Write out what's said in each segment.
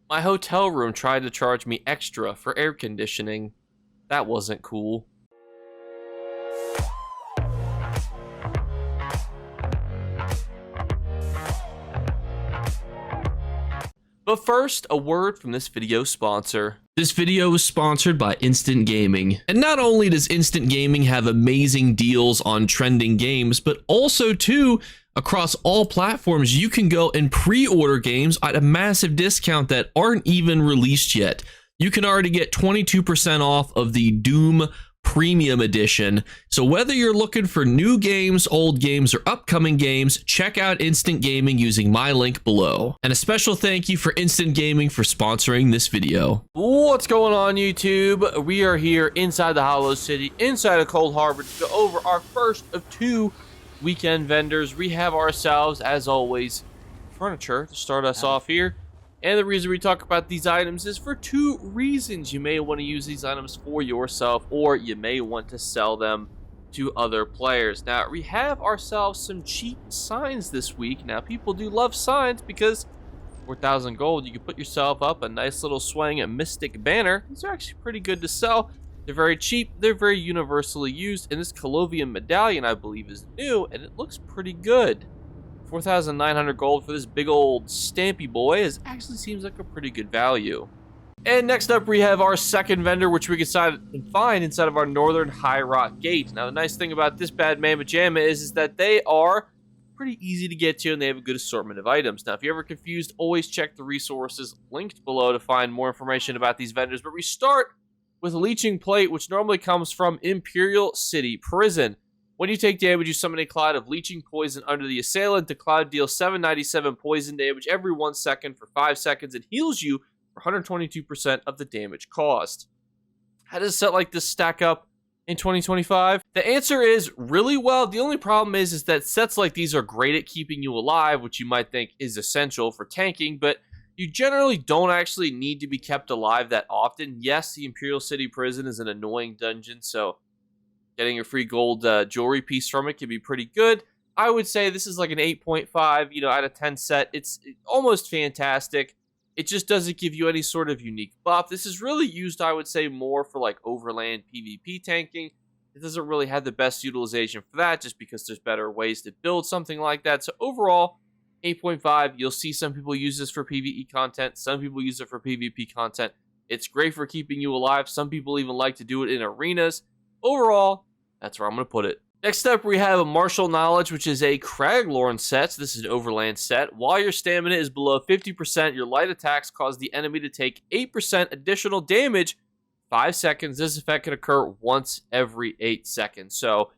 My hotel room tried to charge me extra for air conditioning. That wasn't cool. But first, a word from this video sponsor. This video is sponsored by Instant Gaming. And not only does Instant Gaming have amazing deals on trending games, but also too, across all platforms, you can go and pre-order games at a massive discount that aren't even released yet. You can already get 22% off of the Doom Premium Edition. So whether you're looking for new games, old games, or upcoming games, check out Instant Gaming using my link below. And a special thank you for Instant Gaming for sponsoring this video. What's going on, YouTube? We are here inside the Hollow City, inside of Cold Harbor, to go over our first of two weekend vendors. We have ourselves, as always, furniture to start us off here. And the reason we talk about these items is for two reasons. You may want to use these items for yourself, or you may want to sell them to other players. Now, we have ourselves some cheap signs this week. Now, people do love signs because 4,000 gold, you can put yourself up a nice little swing and mystic banner. These are actually pretty good to sell. They're very cheap. They're very universally used. And this Colovian medallion, I believe, is new, and it looks pretty good. 4,900 gold for this big old stampy boy actually seems like a pretty good value. And next up, we have our second vendor, which we can find inside of our Northern High Rock Gate. Now, the nice thing about this bad mamma jamma is that they are pretty easy to get to, and they have a good assortment of items. Now, if you're ever confused, always check the resources linked below to find more information about these vendors. But we start with Leeching Plate, which normally comes from Imperial City Prison. When you take damage, you summon a cloud of leeching poison under the assailant. The cloud deals 797 poison damage every 1 second for 5 seconds and heals you for 122% of the damage caused. How does a set like this stack up in 2025? The answer is really well. The only problem is that sets like these are great at keeping you alive, which you might think is essential for tanking, but you generally don't actually need to be kept alive that often. Yes, the Imperial City Prison is an annoying dungeon, so getting a free gold jewelry piece from it can be pretty good. I would say this is like an 8.5, out of 10 set. It's almost fantastic. It just doesn't give you any sort of unique buff. This is really used, I would say, more for like overland PvP tanking. It doesn't really have the best utilization for that just because there's better ways to build something like that. So overall, 8.5, you'll see some people use this for PvE content. Some people use it for PvP content. It's great for keeping you alive. Some people even like to do it in arenas. Overall, that's where I'm going to put it. Next up, we have a Martial Knowledge, which is a Craglorn set. So this is an overland set. While your stamina is below 50%, your light attacks cause the enemy to take 8% additional damage 5 seconds. This effect can occur once every 8 seconds. So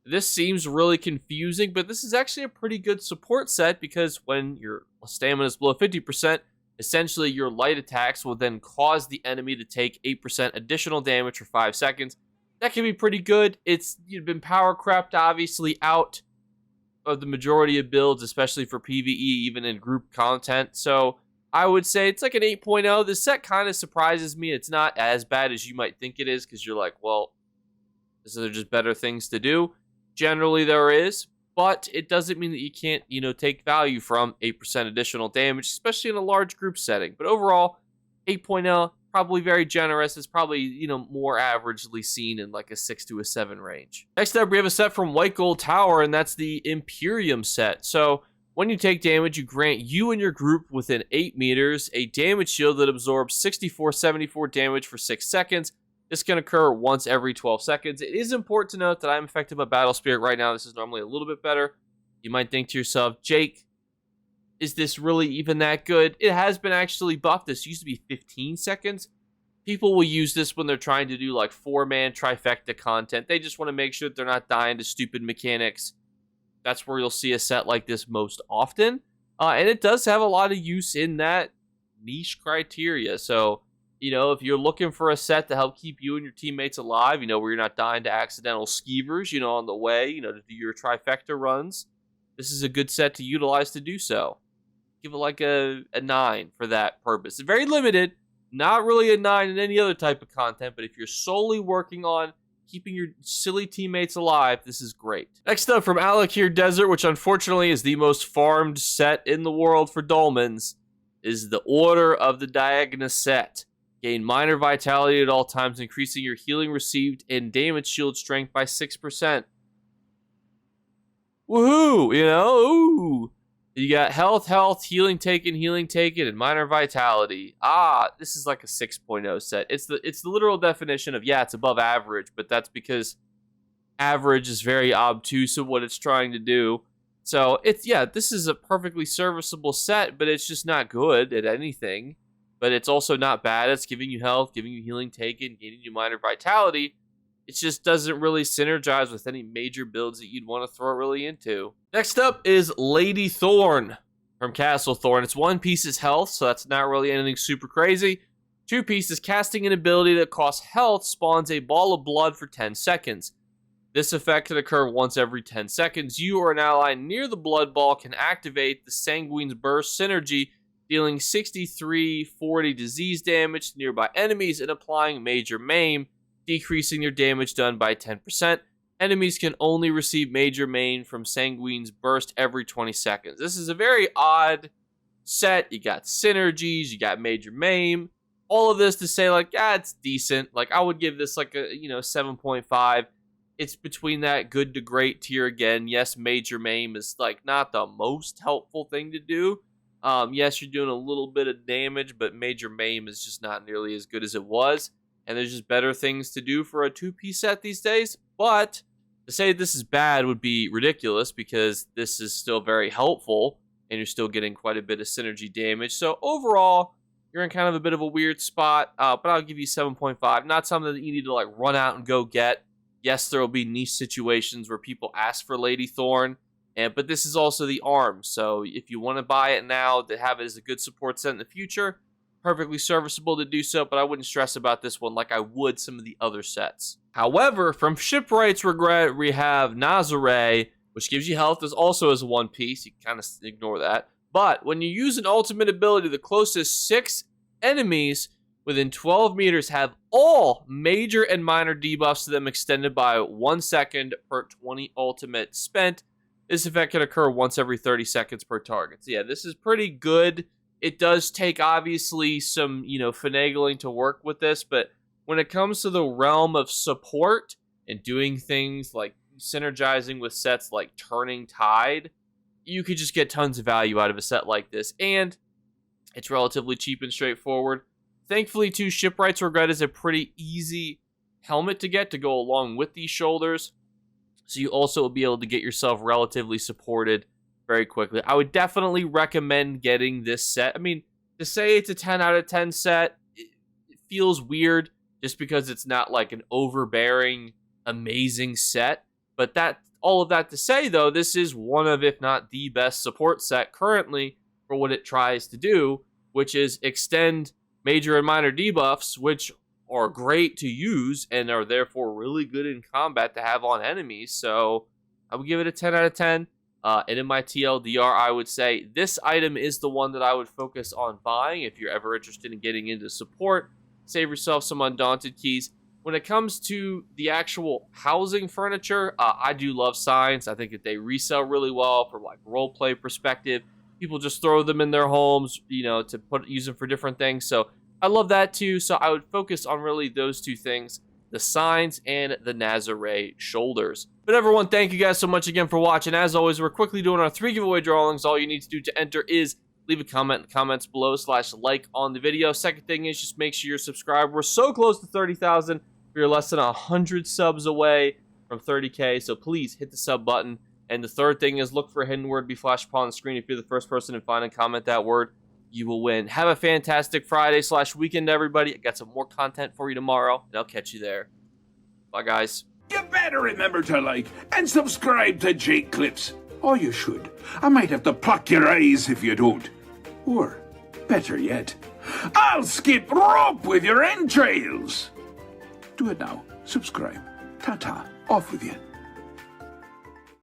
this seems really confusing, but this is actually a pretty good support set because when your stamina is below 50%, essentially your light attacks will then cause the enemy to take 8% additional damage for 5 seconds. That can be pretty good. It's been power crept, obviously, out of the majority of builds, especially for PvE, even in group content. So I would say it's like an 8.0. This set kind of surprises me. It's not as bad as you might think it is because you're like, well, is there just better things to do? Generally, there is, but it doesn't mean that you can't, take value from 8% additional damage, especially in a large group setting. But overall, 8.0. Probably very generous. It's probably, more averagely seen in like a 6 to a 7 range. Next up, we have a set from White Gold Tower, and that's the Imperium set. So when you take damage, you grant you and your group within 8 meters a damage shield that absorbs 64/74 damage for 6 seconds. This can occur once every 12 seconds. It is important to note that I'm affected by Battle Spirit right now. This is normally a little bit better. You might think to yourself, Jake, is this really even that good? It has been actually buffed. This used to be 15 seconds. People will use this when they're trying to do like 4-man trifecta content. They just want to make sure that they're not dying to stupid mechanics. That's where you'll see a set like this most often. And it does have a lot of use in that niche criteria. So, if you're looking for a set to help keep you and your teammates alive, where you're not dying to accidental skeevers, on the way, to do your trifecta runs, this is a good set to utilize to do so. Give it like a 9 for that purpose. It's very limited. Not really a 9 in any other type of content, but if you're solely working on keeping your silly teammates alive, this is great. Next up, from Alakir Desert, which unfortunately is the most farmed set in the world for dolmens, is the Order of the Diagonus set. Gain minor vitality at all times, increasing your healing received and damage shield strength by 6%. Woohoo! You know, ooh. You got health, healing taken, and minor vitality. This is like a 6.0 set. It's the literal definition of, yeah, it's above average, but that's because average is very obtuse of what it's trying to do. So this is a perfectly serviceable set, but it's just not good at anything. But it's also not bad. It's giving you health, giving you healing taken, gaining you minor vitality. It just doesn't really synergize with any major builds that you'd want to throw it really into. Next up is Lady Thorn from Castle Thorn. It's 1 piece's health, so that's not really anything super crazy. 2 pieces, casting an ability that costs health, spawns a ball of blood for 10 seconds. This effect can occur once every 10 seconds. You or an ally near the blood ball can activate the Sanguine's Burst synergy, dealing 6340 disease damage to nearby enemies and applying major maim, decreasing their damage done by 10%. Enemies can only receive major maim from Sanguine's Burst every 20 seconds. This is a very odd set. You got synergies, you got major maim. All of this to say, like, it's decent. Like, I would give this like a 7.5. It's between that good to great tier again. Yes, major maim is like not the most helpful thing to do. Yes, you're doing a little bit of damage, but major maim is just not nearly as good as it was. And there's just better things to do for a 2-piece set these days. But to say this is bad would be ridiculous because this is still very helpful and you're still getting quite a bit of synergy damage. So overall, you're in kind of a bit of a weird spot, but I'll give you 7.5. Not something that you need to like run out and go get. Yes, there will be niche situations where people ask for Lady Thorn, but this is also the arm. So if you want to buy it now to have it as a good support set in the future, perfectly serviceable to do so, but I wouldn't stress about this one like I would some of the other sets. However, from Shipwright's Regret, we have Nazare, which gives you health also as a 1 piece. You can kind of ignore that. But when you use an ultimate ability, the closest 6 enemies within 12 meters have all major and minor debuffs to them extended by 1 second per 20 ultimate spent. This effect can occur once every 30 seconds per target. So yeah, this is pretty good. It does take, obviously, some, finagling to work with this, but when it comes to the realm of support and doing things like synergizing with sets like Turning Tide, you could just get tons of value out of a set like this, and it's relatively cheap and straightforward. Thankfully, too, Shipwright's Regret is a pretty easy helmet to get to go along with these shoulders, so you also will be able to get yourself relatively supported very quickly. I would definitely recommend getting this set. I mean, to say it's a 10 out of 10 set, it feels weird just because it's not like an overbearing, amazing set. But all of that to say, though, this is one of, if not the best support set currently for what it tries to do, which is extend major and minor debuffs, which are great to use and are therefore really good in combat to have on enemies. So I would give it a 10 out of 10. And in my TLDR, I would say this item is the one that I would focus on buying if you're ever interested in getting into support. Save yourself some Undaunted keys. When it comes to the actual housing furniture, I do love signs. I think that they resell really well for like roleplay perspective. People just throw them in their homes, to use them for different things. So I love that too. So I would focus on really those 2 things, the signs and the Nazare shoulders. But everyone, thank you guys so much again for watching. As always, we're quickly doing our 3 giveaway drawings. All you need to do to enter is leave a comment in the comments below / like on the video. Second thing is just make sure you're subscribed. We're so close to 30,000. We're less than 100 subs away from 30K, so please hit the sub button. And the third thing is look for a hidden word be flashed upon the screen. If you're the first person to find and comment that word, you will win. Have a fantastic Friday / weekend, everybody. I got some more content for you tomorrow, and I'll catch you there. Bye, guys. You better remember to like and subscribe to Jakeclips. Or you should. I might have to pluck your eyes if you don't. Or, better yet, I'll skip rope with your entrails. Do it now. Subscribe. Ta-ta. Off with you.